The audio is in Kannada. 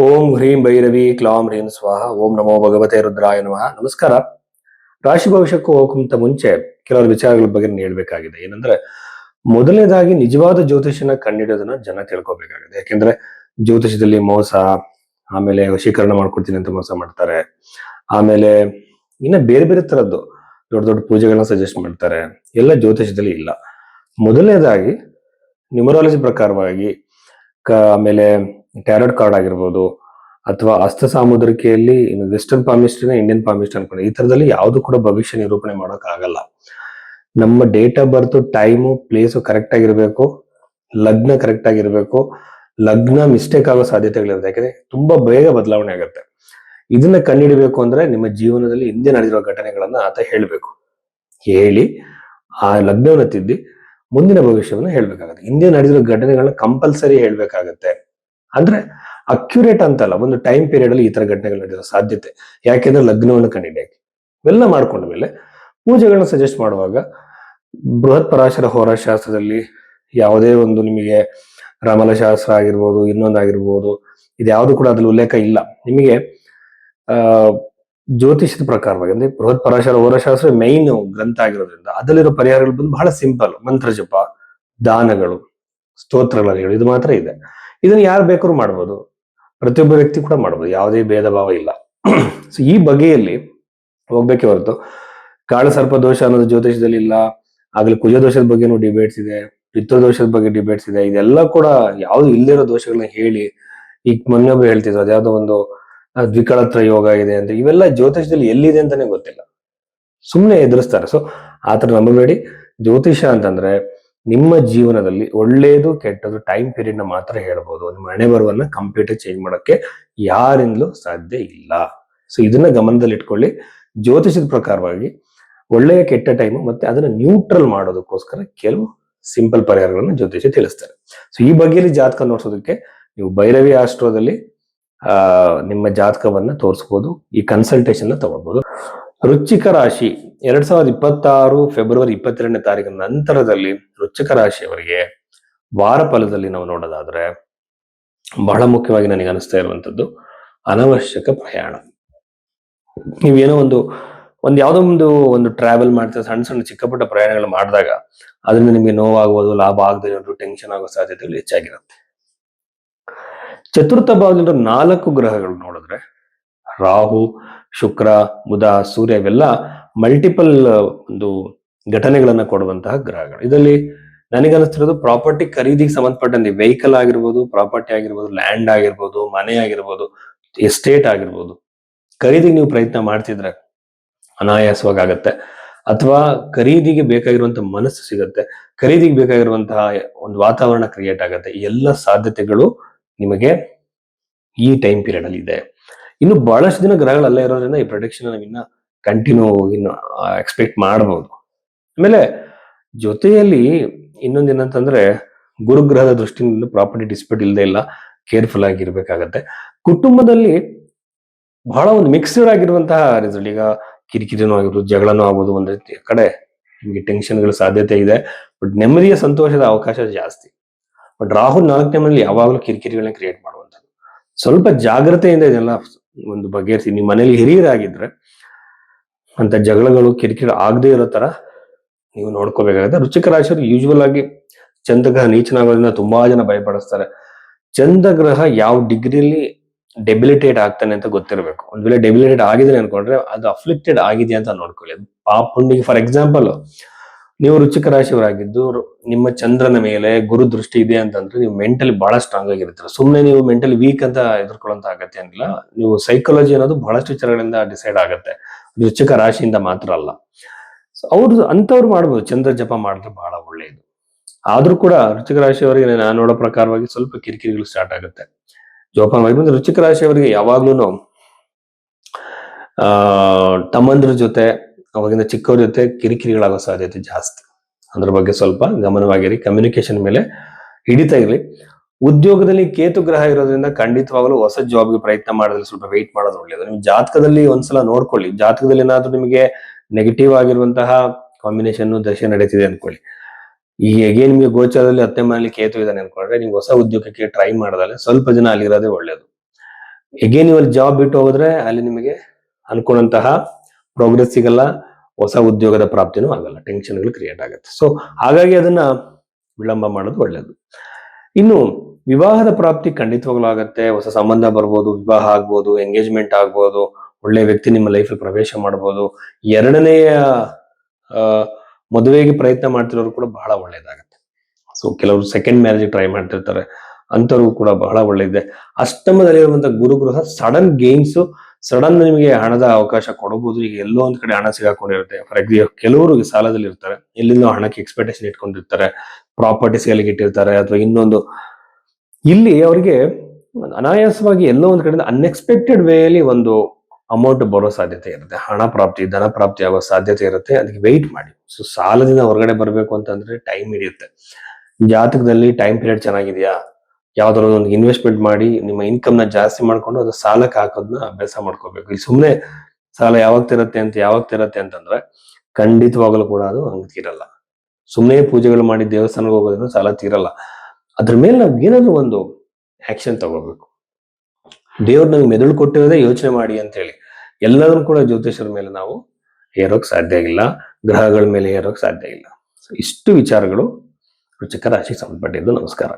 ಓಂ ಹ್ರೀಂ ಭೈರವಿ ಕ್ಲಾಂ ಹ್ರೀಂ ಸ್ವಾಹ ಓಂ ನಮೋ ಭಗವತೆ ರುದ್ರಾಯ ನಮಃ. ನಮಸ್ಕಾರ. ರಾಶಿ ಭವಿಷ್ಯಕ್ಕೂ ಹೋಗಕ್ಕಿಂತ ಮುಂಚೆ ಕೆಲವರು ವಿಚಾರಗಳ ಬಗ್ಗೆ ಹೇಳ್ಬೇಕಾಗಿದೆ. ಏನಂದ್ರೆ, ಮೊದಲನೇದಾಗಿ ನಿಜವಾದ ಜ್ಯೋತಿಷನ ಕಂಡಿಡೋದನ್ನ ಜನ ತಿಳ್ಕೊಬೇಕಾಗಿದೆ. ಯಾಕೆಂದ್ರೆ ಜ್ಯೋತಿಷದಲ್ಲಿ ಮೋಸ, ಆಮೇಲೆ ವಶೀಕರಣ ಮಾಡ್ಕೊಡ್ತೀನಿ ಅಂತ ಮೋಸ ಮಾಡ್ತಾರೆ. ಆಮೇಲೆ ಇನ್ನ ಬೇರೆ ಬೇರೆ ತರದ್ದು ದೊಡ್ಡ ದೊಡ್ಡ ಪೂಜೆಗಳನ್ನ ಸಜೆಸ್ಟ್ ಮಾಡ್ತಾರೆ. ಎಲ್ಲ ಜ್ಯೋತಿಷದಲ್ಲಿ ಇಲ್ಲ. ಮೊದಲನೇದಾಗಿ ನ್ಯೂಮರಾಲಜಿ ಪ್ರಕಾರವಾಗಿ ಆಮೇಲೆ ಟ್ಯಾರೋಟ್ ಕಾರ್ಡ್ ಆಗಿರ್ಬೋದು, ಅಥವಾ ಹಸ್ತ ಸಾಮುದ್ರಿಕೆಯಲ್ಲಿ ವೆಸ್ಟರ್ನ್ ಪಾಮಿಸ್ಟ್ರಿನ ಇಂಡಿಯನ್ ಪಾಮಿಸ್ಟ್ ಅನ್ಕೊಂಡು ಈ ತರದಲ್ಲಿ ಯಾವ್ದು ಕೂಡ ಭವಿಷ್ಯ ನಿರೂಪಣೆ ಮಾಡೋಕ್ ಆಗಲ್ಲ. ನಮ್ಮ date of birth, time, place correct ಆಗಿರ್ಬೇಕು, ಲಗ್ನ ಕರೆಕ್ಟ್ ಆಗಿರ್ಬೇಕು. ಲಗ್ನ ಮಿಸ್ಟೇಕ್ ಆಗೋ ಸಾಧ್ಯತೆಗಳಿರುತ್ತೆ, ಯಾಕಂದ್ರೆ ತುಂಬಾ ಬೇಗ ಬದಲಾವಣೆ ಆಗುತ್ತೆ. ಇದನ್ನ ಕಂಡುಹಿಡಬೇಕು ಅಂದ್ರೆ ನಿಮ್ಮ ಜೀವನದಲ್ಲಿ ಹಿಂದೆ ನಡೆದಿರೋ ಘಟನೆಗಳನ್ನ ಆತ ಹೇಳ್ಬೇಕು. ಹೇಳಿ ಆ ಲಗ್ನವನ್ನ ತಿದ್ದಿ ಮುಂದಿನ ಭವಿಷ್ಯವನ್ನು ಹೇಳ್ಬೇಕಾಗತ್ತೆ. ಹಿಂದೆ ನಡೆದಿರೋ ಘಟನೆಗಳನ್ನ ಕಂಪಲ್ಸರಿ ಹೇಳ್ಬೇಕಾಗತ್ತೆ. ಅಂದ್ರೆ ಅಕ್ಯುರೇಟ್ ಅಂತಲ್ಲ, ಒಂದು ಟೈಮ್ ಪೀರಿಯಡ್ ಅಲ್ಲಿ ಈ ತರ ಘಟನೆಗಳು ನಡೆದಿರೋ ಸಾಧ್ಯತೆ. ಯಾಕೆಂದ್ರೆ ಲಗ್ನವನ್ನು ಕಂಡಿಡಿಯಕ್ಕೆ ಇವೆಲ್ಲ ಮಾಡ್ಕೊಂಡ ಮೇಲೆ ಪೂಜೆಗಳನ್ನ ಸಜೆಸ್ಟ್ ಮಾಡುವಾಗ ಬೃಹತ್ ಪರಾಶರ ಹೋರಾಶಾಸ್ತ್ರದಲ್ಲಿ ಯಾವುದೇ ಒಂದು ನಿಮಗೆ ರಮಲಶಾಸ್ತ್ರ ಆಗಿರ್ಬೋದು, ಇನ್ನೊಂದಾಗಿರ್ಬೋದು, ಇದ್ಯಾವುದು ಕೂಡ ಅದ್ರಲ್ಲಿ ಉಲ್ಲೇಖ ಇಲ್ಲ. ನಿಮಗೆ ಆ ಜ್ಯೋತಿಷದ ಪ್ರಕಾರವಾಗಿ ಅಂದ್ರೆ ಬೃಹತ್ ಪರಾಶರ ಹೋರಾಶಾಸ್ತ್ರ ಮೈನ್ ಗ್ರಂಥ ಆಗಿರೋದ್ರಿಂದ ಅದರಲ್ಲಿರೋ ಪರಿಹಾರಗಳು ಬಂದು ಬಹಳ ಸಿಂಪಲ್. ಮಂತ್ರ ಜಪ, ದಾನಗಳು, ಸ್ತೋತ್ರಗಳು, ಇದು ಮಾತ್ರ ಇದೆ. ಇದನ್ನ ಯಾರು ಬೇಕಾದ್ರೂ ಮಾಡ್ಬೋದು, ಪ್ರತಿಯೊಬ್ಬ ವ್ಯಕ್ತಿ ಕೂಡ ಮಾಡ್ಬೋದು, ಯಾವುದೇ ಭೇದ ಭಾವ ಇಲ್ಲ. ಸೊ ಈ ಬಗೆಯಲ್ಲಿ ಹೋಗ್ಬೇಕೆ ಹೊರತು ಕಾಳ ಸರ್ಪ ದೋಷ ಅನ್ನೋದು ಜ್ಯೋತಿಷದಲ್ಲಿ ಇಲ್ಲ. ಆಗ್ಲಿ ಕುಜ ದೋಷದ ಬಗ್ಗೆನೂ ಡಿಬೇಟ್ಸ್ ಇದೆ, ಪಿತೃದೋಷದ ಬಗ್ಗೆ ಡಿಬೇಟ್ಸ್ ಇದೆ. ಇದೆಲ್ಲ ಕೂಡ ಯಾವ್ದು ಇಲ್ಲಿರೋ ದೋಷಗಳನ್ನ ಹೇಳಿ, ಈಗ ಮೊನ್ನೊಬ್ಬರು ಹೇಳ್ತಿದ್ರು ಅದ್ಯಾವುದೋ ಒಂದು ದ್ವಿಕಳತ್ರ ಯೋಗ ಇದೆ ಅಂತ. ಇವೆಲ್ಲ ಜ್ಯೋತಿಷದಲ್ಲಿ ಎಲ್ಲಿದೆ ಅಂತಾನೆ ಗೊತ್ತಿಲ್ಲ, ಸುಮ್ಮನೆ ಎದುರಿಸ್ತಾರೆ. ಸೊ ಆತರ ನಂಬಬೇಡಿ. ಜ್ಯೋತಿಷ ಅಂತಂದ್ರೆ ನಿಮ್ಮ ಜೀವನದಲ್ಲಿ ಒಳ್ಳೇದು ಕೆಟ್ಟದ್ದು ಟೈಮ್ ಪೀರಿಯಡ್ ನ ಮಾತ್ರ ಹೇಳ್ಬೋದು. ನಿಮ್ಮ ಹಣೆ ಬರವನ್ನ ಕಂಪ್ಯೂಟರ್ ಚೇಂಜ್ ಮಾಡಕ್ಕೆ ಯಾರಿಂದಲೂ ಸಾಧ್ಯ ಇಲ್ಲ. ಸೊ ಇದನ್ನ ಗಮನದಲ್ಲಿ ಇಟ್ಕೊಳ್ಳಿ. ಜ್ಯೋತಿಷದ ಪ್ರಕಾರವಾಗಿ ಒಳ್ಳೆಯ ಕೆಟ್ಟ ಟೈಮು ಮತ್ತೆ ಅದನ್ನ ನ್ಯೂಟ್ರಲ್ ಮಾಡೋದಕ್ಕೋಸ್ಕರ ಕೆಲವು ಸಿಂಪಲ್ ಪರಿಹಾರಗಳನ್ನು ಜ್ಯೋತಿಷ ತಿಳಿಸ್ತಾರೆ. ಸೊ ಈ ಬಗ್ಗೆಯಲ್ಲಿ ಜಾತಕ ನೋಡ್ಸೋದಕ್ಕೆ ನೀವು ಭೈರವಿ ಆಸ್ಟ್ರೋದಲ್ಲಿ ನಿಮ್ಮ ಜಾತಕವನ್ನ ತೋರಿಸಬಹುದು. ಈ ಕನ್ಸಲ್ಟೇಷನ್ ತಗೊಳ್ಬಹುದು. ವೃಶ್ಚಿಕ ರಾಶಿ 2026 ಫೆಬ್ರವರಿ 22ನೇ ತಾರೀಕಿನ ನಂತರದಲ್ಲಿ ವೃಶ್ಚಿಕ ರಾಶಿಯವರಿಗೆ ವಾರ ಫಲದಲ್ಲಿ ನಾವು ನೋಡೋದಾದ್ರೆ ಬಹಳ ಮುಖ್ಯವಾಗಿ ನನಗೆ ಅನಿಸ್ತಾ ಇರುವಂತದ್ದು ಅನವಶ್ಯಕ ಪ್ರಯಾಣ. ನೀವೇನೋ ಒಂದು ಯಾವುದೋ ಒಂದು ಟ್ರಾವೆಲ್ ಮಾಡ್ತಾ ಸಣ್ಣ ಸಣ್ಣ ಚಿಕ್ಕ ಪುಟ್ಟ ಪ್ರಯಾಣಗಳು ಮಾಡಿದಾಗ ಅದರಿಂದ ನಿಮಗೆ ನೋವಾಗುವುದು, ಲಾಭ ಆಗದೆ ಇರೋದು, ಟೆನ್ಷನ್ ಆಗೋ ಸಾಧ್ಯತೆಗಳು ಹೆಚ್ಚಾಗಿರುತ್ತೆ. ಚತುರ್ಥ ಭಾವದಿಂದ 4 ಗ್ರಹಗಳು ನೋಡಿದ್ರೆ ರಾಹು, ಶುಕ್ರ, ಬುಧ, ಸೂರ್ಯ ಇವೆಲ್ಲ ಮಲ್ಟಿಪಲ್ ಒಂದು ಘಟನೆಗಳನ್ನ ಕೊಡುವಂತಹ ಗ್ರಹಗಳು. ಇದರಲ್ಲಿ ನನಗನ್ನಿಸ್ತಿರೋದು ಪ್ರಾಪರ್ಟಿ ಖರೀದಿಗೆ ಸಂಬಂಧಪಟ್ಟಂತೆ ವೆಹಿಕಲ್ ಆಗಿರ್ಬೋದು, ಪ್ರಾಪರ್ಟಿ ಆಗಿರ್ಬೋದು, ಲ್ಯಾಂಡ್ ಆಗಿರ್ಬೋದು, ಮನೆ ಆಗಿರ್ಬೋದು, ಎಸ್ಟೇಟ್ ಆಗಿರ್ಬೋದು, ಖರೀದಿಗೆ ನೀವು ಪ್ರಯತ್ನ ಮಾಡ್ತಿದ್ರೆ ಅನಾಯಾಸವಾಗಿ ಆಗತ್ತೆ. ಅಥವಾ ಖರೀದಿಗೆ ಬೇಕಾಗಿರುವಂತಹ ಮನಸ್ಸು ಸಿಗತ್ತೆ, ಖರೀದಿಗೆ ಬೇಕಾಗಿರುವಂತಹ ಒಂದು ವಾತಾವರಣ ಕ್ರಿಯೇಟ್ ಆಗತ್ತೆ. ಎಲ್ಲ ಸಾಧ್ಯತೆಗಳು ನಿಮಗೆ ಈ ಟೈಮ್ ಪೀರಿಯಡ್ ಅಲ್ಲಿ ಇದೆ. ಇನ್ನು ಬಹಳಷ್ಟು ದಿನ ಗ್ರಹಗಳಲ್ಲೇ ಇರೋದ್ರಿಂದ ಈ ಪ್ರೊಡಿಕ್ಷನ್ ನಾವಿನ್ನ ಕಂಟಿನ್ಯೂ ಇನ್ನು ಎಕ್ಸ್ಪೆಕ್ಟ್ ಮಾಡಬಹುದು. ಆಮೇಲೆ ಜೊತೆಯಲ್ಲಿ ಇನ್ನೊಂದೇನಂತಂದ್ರೆ ಗುರುಗ್ರಹದ ದೃಷ್ಟಿಯಿಂದ ಪ್ರಾಪರ್ಟಿ ಡಿಸ್ಪ್ಯೂಟ್ ಇಲ್ಲದೆ ಇಲ್ಲ, ಕೇರ್ಫುಲ್ ಆಗಿರ್ಬೇಕಾಗತ್ತೆ. ಕುಟುಂಬದಲ್ಲಿ ಬಹಳ ಒಂದು ಮಿಕ್ಸ್ಡ್ ಆಗಿರುವಂತಹ ರಿಸಲ್ಟ್. ಈಗ ಕಿರಿಕಿರಿನೂ ಆಗಿರ್ಬೋದು, ಜಗಳನೂ ಆಗ್ಬೋದು, ಒಂದ್ ರೀತಿ ಕಡೆ ನಿಮಗೆ ಟೆನ್ಷನ್ಗಳ ಸಾಧ್ಯತೆ ಇದೆ. ಬಟ್ ನೆಮ್ಮದಿಯ ಸಂತೋಷದ ಅವಕಾಶ ಜಾಸ್ತಿ. ಬಟ್ ರಾಹು 4ನೇ ಮನೆಯಲ್ಲಿ ಯಾವಾಗಲೂ ಕಿರಿಕಿರಿಗಳನ್ನ ಕ್ರಿಯೇಟ್ ಮಾಡುವಂಥದ್ದು. ಸ್ವಲ್ಪ ಜಾಗ್ರತೆಯಿಂದ ಇದೆಲ್ಲ ಒಂದು ಬಗೆಹರಿಸಿ. ನಿಮ್ಮ ಮನೇಲಿ ಹಿರಿಯರಾಗಿದ್ರೆ ಅಂತ ಜಗಳಗಳು, ಕಿರಿಕಿರಿ ಆಗದೆ ಇರೋ ತರ ನೀವು ನೋಡ್ಕೋಬೇಕಾಗುತ್ತೆ. ವೃಶ್ಚಿಕ ರಾಶಿಯವರು ಯೂಶುವಲ್ ಆಗಿ ಚಂದ್ರಗ್ರಹ ನೀಚನಾಗೋದ್ರಿಂದ ತುಂಬಾ ಜನ ಭಯಪಡಿಸ್ತಾರೆ. ಚಂದ್ರಗ್ರಹ ಯಾವ ಡಿಗ್ರಿಯಲ್ಲಿ ಡೆಬಿಲಿಟೇಟ್ ಆಗ್ತಾನೆ ಅಂತ ಗೊತ್ತಿರಬೇಕು. ಒಂದ್ ವೇಳೆ ಡೆಬಿಲಿಟೇಟ್ ಆಗಿದೆ ಅನ್ಕೊಂಡ್ರೆ ಅದು ಅಫ್ಲಿಕ್ಟೆಡ್ ಆಗಿದೆ ಅಂತ ನೋಡ್ಕೊಳ್ಳಿ. ಪಾಪುಂಡಿಗೆ ಫಾರ್ ಎಕ್ಸಾಂಪಲ್ ನೀವು ವೃಶ್ಚಿಕ ರಾಶಿಯವರಾಗಿದ್ದು ನಿಮ್ಮ ಚಂದ್ರನ ಮೇಲೆ ಗುರು ದೃಷ್ಟಿ ಇದೆ ಅಂತಂದ್ರೆ ನೀವು ಮೆಂಟಲಿ ಬಹಳ ಸ್ಟ್ರಾಂಗ್ ಆಗಿರ್ತೀರ. ಸುಮ್ಮನೆ ನೀವು ಮೆಂಟಲಿ ವೀಕ್ ಅಂತ ಎದುರ್ಕೊಳ್ಳೋಂತ ಅಗತ್ಯ ಏನಿಲ್ಲ. ನೀವು ಸೈಕಾಲಜಿ ಅನ್ನೋದು ಬಹಳಷ್ಟು ವಿಚಾರಗಳಿಂದ ಡಿಸೈಡ್ ಆಗುತ್ತೆ, ವೃಶ್ಚಿಕ ರಾಶಿಯಿಂದ ಮಾತ್ರ ಅಲ್ಲ. ಅಂತವ್ರು ಮಾಡ್ಬೋದು, ಚಂದ್ರ ಜಪ ಮಾಡಿದ್ರೆ ಬಹಳ ಒಳ್ಳೆಯದು. ಆದ್ರೂ ಕೂಡ ವೃಶ್ಚಿಕ ರಾಶಿಯವರಿಗೆ ನಾನು ನೋಡೋ ಪ್ರಕಾರವಾಗಿ ಸ್ವಲ್ಪ ಕಿರಿಕಿರಿಗಳು ಸ್ಟಾರ್ಟ್ ಆಗುತ್ತೆ. ಜೋಪಾನ ಮಾಡಿ. ವೃಶ್ಚಿಕ ರಾಶಿಯವರಿಗೆ ಯಾವಾಗ್ಲೂ ತಮ್ಮಂದ್ರ ಜೊತೆ, ಅವಾಗಿಂದ ಚಿಕ್ಕವ್ರ ಜೊತೆ ಕಿರಿಕಿರಿಗಳಾಗೋ ಸಾಧ್ಯತೆ ಜಾಸ್ತಿ. ಅದ್ರ ಬಗ್ಗೆ ಸ್ವಲ್ಪ ಗಮನವಾಗಿರಿ. ಕಮ್ಯುನಿಕೇಶನ್ ಮೇಲೆ ಹಿಡಿತಾ ಇರಲಿ. ಉದ್ಯೋಗದಲ್ಲಿ ಕೇತು ಗ್ರಹ ಇರೋದ್ರಿಂದ ಖಂಡಿತವಾಗಲೂ ಹೊಸ ಜಾಬ್ಗೆ ಪ್ರಯತ್ನ ಮಾಡೋದ್ರಲ್ಲಿ ಸ್ವಲ್ಪ ವೆಯ್ಟ್ ಮಾಡೋದು ಒಳ್ಳೆಯದು. ನಿಮ್ ಜಾತಕದಲ್ಲಿ ಒಂದ್ಸಲ ನೋಡ್ಕೊಳ್ಳಿ. ಜಾತಕದಲ್ಲಿ ಏನಾದ್ರೂ ನಿಮಗೆ ನೆಗೆಟಿವ್ ಆಗಿರುವಂತಹ ಕಾಂಬಿನೇಷನ್ ದಶೆ ನಡೀತಿದೆ ಅನ್ಕೊಳ್ಳಿ. ಈಗ ಹೇಗೆ ನಿಮಗೆ ಗೋಚಾರದಲ್ಲಿ 10ನೇ ಮನೆಯಲ್ಲಿ ಕೇತು ಇದ್ದಾನೆ ಅನ್ಕೊಂಡ್ರೆ ನೀವು ಹೊಸ ಉದ್ಯೋಗಕ್ಕೆ ಟ್ರೈ ಮಾಡೋದಲ್ಲ ಸ್ವಲ್ಪ ಜನ ಅಲ್ಲಿರೋದೇ ಒಳ್ಳೇದು. ಎಗೇನ್ ನೀವು ಅಲ್ಲಿ ಜಾಬ್ ಬಿಟ್ಟು ಹೋದ್ರೆ ಅಲ್ಲಿ ನಿಮಗೆ ಅನ್ಕೊಂಡಂತಹ ಪ್ರೋಗ್ರೆಸ್ ಸಿಗಲ್ಲ, ಹೊಸ ಉದ್ಯೋಗದ ಪ್ರಾಪ್ತಿನೂ ಆಗಲ್ಲ, ಟೆನ್ಷನ್ಗಳು ಕ್ರಿಯೇಟ್ ಆಗುತ್ತೆ. ಸೊ ಹಾಗಾಗಿ ಅದನ್ನ ವಿಳಂಬ ಮಾಡೋದು ಒಳ್ಳೇದು. ಇನ್ನು ವಿವಾಹದ ಪ್ರಾಪ್ತಿ ಖಂಡಿತವಾಗ್ಲೂ ಆಗತ್ತೆ. ಹೊಸ ಸಂಬಂಧ ಬರ್ಬೋದು, ವಿವಾಹ ಆಗ್ಬೋದು, ಎಂಗೇಜ್ಮೆಂಟ್ ಆಗ್ಬೋದು, ಒಳ್ಳೆ ವ್ಯಕ್ತಿ ನಿಮ್ಮ ಲೈಫ್ ಪ್ರವೇಶ ಮಾಡ್ಬೋದು. ಎರಡನೆಯ ಮದುವೆಗೆ ಪ್ರಯತ್ನ ಮಾಡ್ತಿರೋರು ಕೂಡ ಬಹಳ ಒಳ್ಳೇದಾಗತ್ತೆ. ಸೊ ಕೆಲವರು ಸೆಕೆಂಡ್ ಮ್ಯಾರೇಜ್ ಟ್ರೈ ಮಾಡ್ತಿರ್ತಾರೆ, ಅಂತವ್ರಿಗೂ ಕೂಡ ಬಹಳ ಒಳ್ಳೆದಿದೆ. ಅಷ್ಟಮದಲ್ಲಿರುವಂತಹ ಗುರುಗ್ರಹ ಸಡನ್ ಗೇನ್ಸ್, ಸಡನ್ ನಿಮಗೆ ಹಣದ ಅವಕಾಶ ಕೊಡಬಹುದು. ಈಗ ಎಲ್ಲೋ ಒಂದ್ ಕಡೆ ಹಣ ಸಿಗಾಕೊಂಡಿರುತ್ತೆ. ಫಾರ್ ಎಕ್ಸಾಂಪಲ್ ಕೆಲವರು ಸಾಲದಲ್ಲಿ ಇರ್ತಾರೆ, ಎಲ್ಲಿಂದ ಹಣಕ್ಕೆ ಎಕ್ಸ್ಪೆಕ್ಟೇಷನ್ ಇಟ್ಕೊಂಡಿರ್ತಾರೆ, ಪ್ರಾಪರ್ಟೀಸ್ ಗಳಿಗೆ ಇಟ್ಟಿರ್ತಾರೆ, ಅಥವಾ ಇನ್ನೊಂದು ಇಲ್ಲಿ ಅವರಿಗೆ ಅನಾಯಾಸವಾಗಿ ಎಲ್ಲೋ ಒಂದ್ ಕಡೆಯಿಂದ ಅನ್ಎಕ್ಸ್ಪೆಕ್ಟೆಡ್ ವೇಯಲ್ಲಿ ಒಂದು ಅಮೌಂಟ್ ಬರೋ ಸಾಧ್ಯತೆ ಇರುತ್ತೆ. ಹಣ ಪ್ರಾಪ್ತಿ, ಧನ ಪ್ರಾಪ್ತಿ ಆಗೋ ಸಾಧ್ಯತೆ ಇರುತ್ತೆ. ಅದಕ್ಕೆ ವೆಯ್ಟ್ ಮಾಡಿ. ಸೊ ಸಾಲದಿಂದ ಹೊರಗಡೆ ಬರಬೇಕು ಅಂತಂದ್ರೆ ಟೈಮ್ ಹಿಡಿಯುತ್ತೆ. ಜಾತಕದಲ್ಲಿ ಟೈಮ್ ಪೀರಿಯಡ್ ಚೆನ್ನಾಗಿದೆಯಾ, ಯಾವ್ದಾದ್ರು ಒಂದು ಇನ್ವೆಸ್ಟ್ಮೆಂಟ್ ಮಾಡಿ ನಿಮ್ಮ ಇನ್ಕಮ್ ನ ಜಾಸ್ತಿ ಮಾಡ್ಕೊಂಡು ಅದು ಸಾಲಕ್ಕೆ ಹಾಕೋದನ್ನ ಅಭ್ಯಾಸ ಮಾಡ್ಕೋಬೇಕು. ಈ ಸುಮ್ನೆ ಸಾಲ ಯಾವಾಗ ತೀರತ್ತೆ ಅಂತಂದ್ರೆ ಖಂಡಿತವಾಗಲೂ ಕೂಡ ಅದು ಹಂಗ್ ತೀರಲ್ಲ. ಸುಮ್ಮನೆ ಪೂಜೆಗಳು ಮಾಡಿ ದೇವಸ್ಥಾನಕ್ಕೆ ಹೋಗೋದ್ರಿಂದ ಸಾಲ ತೀರಲ್ಲ. ಅದ್ರ ಮೇಲೆ ನಾವು ಏನಾದ್ರು ಒಂದು ಆಕ್ಷನ್ ತಗೋಬೇಕು. ದೇವ್ರು ನಮ್ಗೆ ಮೆದುಳು ಕೊಟ್ಟಿರೋದೇ ಯೋಚನೆ ಮಾಡಿ ಅಂತ ಹೇಳಿ. ಎಲ್ಲದನ್ನು ಕೂಡ ಜ್ಯೋತಿಷರ ಮೇಲೆ ನಾವು ಹೇರೋಕ್ ಸಾಧ್ಯ ಇಲ್ಲ, ಗ್ರಹಗಳ ಮೇಲೆ ಹೇರೋಕ್ ಸಾಧ್ಯ ಇಲ್ಲ. ಇಷ್ಟು ವಿಚಾರಗಳು ವೃಶ್ಚಿಕ ರಾಶಿಗೆ ಸಂಬಂಧಪಟ್ಟಿದ್ದು. ನಮಸ್ಕಾರ.